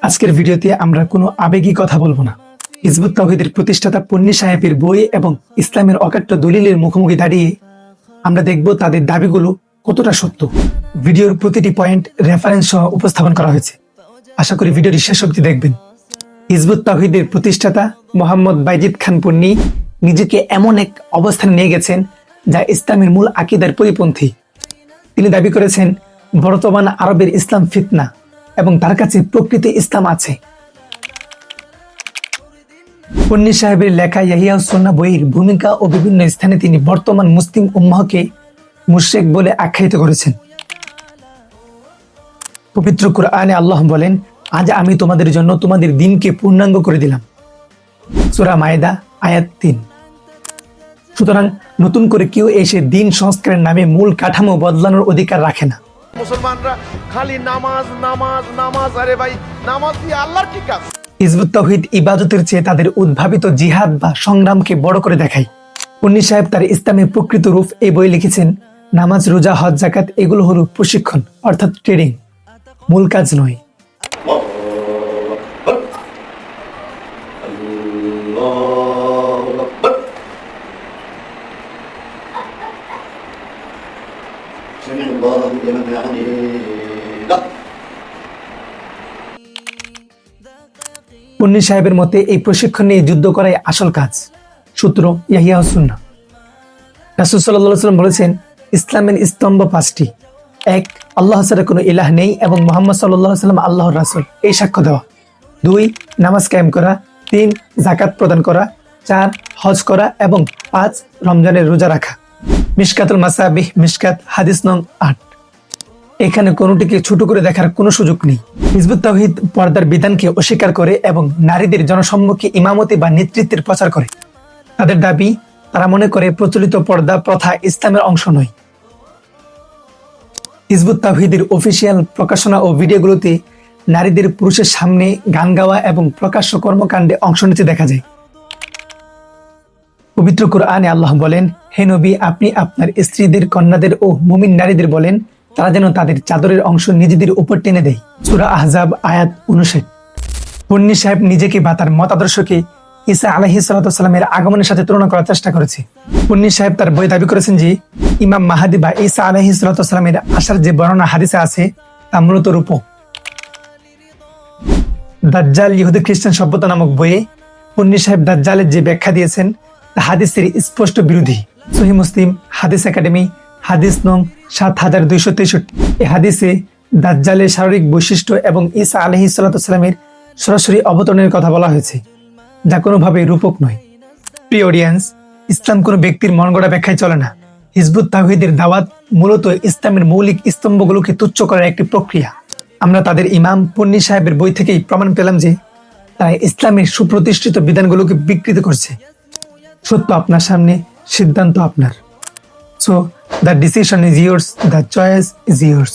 আজকের ভিডিওতে আমরা কোনো আবেগী কথা বলবো না। হিজবুত তাওহীদের প্রতিষ্ঠাতা পন্নী সাহেবের বই এবং ইসলামের অকাট্য দলিলের মুখোমুখি দাঁড়িয়ে আমরা দেখব তাদের দাবিগুলো কতটা সত্য। ভিডিওর প্রতিটি পয়েন্ট রেফারেন্স সহ উপস্থাপন করা হয়েছে। আশা করি ভিডিওটি শেষ অবধি দেখবেন। হিজবুত তাওহীদের প্রতিষ্ঠাতা মোহাম্মদ বাইজিদ খান পন্নী নিজেকে এমন এক অবস্থানে নিয়ে গেছেন যা ইসলামের মূল আকীদার পরিপন্থী। তিনি দাবি করেছেন বর্তমান আরবের ইসলাম ফিতনা এবং তার কাছে প্রকৃত ইসলাম আছে। পন্নী সাহেবের লেখা ইয়াহিয়া সুন্নাহ বইয়ের ভূমিকা ও বিভিন্ন স্থানে তিনি বর্তমান মুসলিম উম্মাহকে মুশরিক বলে আখ্যায়িত করেছেন। পবিত্র কুরআনে আল্লাহ বলেন, আজ আমি তোমাদের জন্য তোমাদের দ্বীনকে পূর্ণাঙ্গ করে দিলাম। সূরা মায়েদা আয়াত 3। সুতরাং নতুন করে কেউ এসে দ্বীন সংস্কারের নামে মূল কাঠামো বদলানোর অধিকার রাখে না। মুসলমানরা খালি নামাজ নামাজ নামাজ, আরে ভাই নামাজ দিয়ে আল্লাহর কি কাজ? হিজবুত তাওহীদ ইবাদতের চেয়ে তাদের উদ্ভাবিত জিহাদ বা সংগ্রামকে বড় করে দেখায়। পন্নী সাহেব তার ইসলামের প্রকৃত রূপ এই বই লিখেছেন, নামাজ, রোজা, হজ, যাকাত এগুলো হলো প্রশিক্ষণ, অর্থাৎ ট্রেনিং, মূল কাজ নয়। পন্নী সাহেবের মতে এই প্রশিক্ষণ নিয়ে যুদ্ধ করাই আসল কাজ। সূত্র ইয়াহিয়া সুন্নাহ। রাসূল সাল্লাল্লাহু আলাইহি ওয়াসাল্লাম বলেছেন, ইসলামের স্তম্ভ 5টি। 1, আল্লাহ ছাড়া কোনো ইলাহ নেই এবং মুহাম্মদ সাল্লাল্লাহু আলাইহি ওয়াসাল্লাম আল্লাহর রাসূল, এই সাক্ষ্য দেওয়া। 2, নামাজ কায়েম করা। 3, যাকাত প্রদান করা। 4, হজ করা এবং 5, রমজানের রোজা রাখা। মিশকাতুল মাসাবিহ, মিশকাত, হাদিস নং 8। এখানে কোনোটিকে ছোট করে দেখার কোনো সুযোগ নেই। হিজবুত তাওহীদ পর্দার বিধানকে অস্বীকার করে এবং নারীদের জনসম্মুখে ইমামতি বা নেতৃত্বের প্রচার করে। তাদের দাবি, তারা মনে করে প্রচলিত পর্দা প্রথা ইসলামের অংশ নয়। হিজবুত তাওহীদের অফিসিয়াল প্রকাশনা ও ভিডিওগুলোতে নারীদের পুরুষের সামনে গান গাওয়া এবং প্রকাশ্য কর্মকাণ্ডে অংশ নিতে দেখা যায়। পবিত্র কুরআনে আল্লাহ বলেন, হে নবী, আপনি আপনার স্ত্রীদের, কন্যাদের ও মুমিন নারীদের বলেন তারা যেন তাদের চাদরের অংশ নিজেদের উপর টেনে দেয়। সূরা আহজাব আয়াত 59। পন্নী সাহেব নিজেকে বা তার মতাদর্শকে ঈসা আলাইহিস সালামের আগমনের সাথে তুলনা করার চেষ্টা করেছে। পন্নী সাহেব তার বই দাবি করেছেন যে ইমাম মাহাদি বা ঈসা আলাইহিস সালামের আসার যে বর্ণনা হাদিসে আছে তা মূলত রূপক। দাজ্জাল ইহুদি খ্রিস্টান সভ্যতা নামক বইয়ে পন্নী সাহেব দাজ্জালের যে ব্যাখ্যা দিয়েছেন তা হাদিসের স্পষ্ট বিরোধী। সহিহ মুসলিম হাদিস একাডেমি হাদিস নং 7263। এই হাদিসে দাজ্জালের শারীরিক বৈশিষ্ট্য এবং ঈসা আলাইহিস সালামের সরাসরি অবতরণের কথা বলা হয়েছে, যা কোনোভাবে রূপক নয়। প্রিয় অডিয়েন্স, ইসলাম কোনো ব্যক্তির মন গড়া ব্যাখ্যায় চলে না। হিজবুত তাওহীদের দাওয়াত মূলত ইসলামের মৌলিক স্তম্ভগুলোকে তুচ্ছ করার একটি প্রক্রিয়া। আমরা তাদের ইমাম পন্নী সাহেবের বই থেকেই প্রমাণ পেলাম যে তারা ইসলামের সুপ্রতিষ্ঠিত বিধানগুলোকে বিকৃত করছে। সত্য আপনার সামনে, সিদ্ধান্ত আপনার। So the decision is yours, the choice is yours.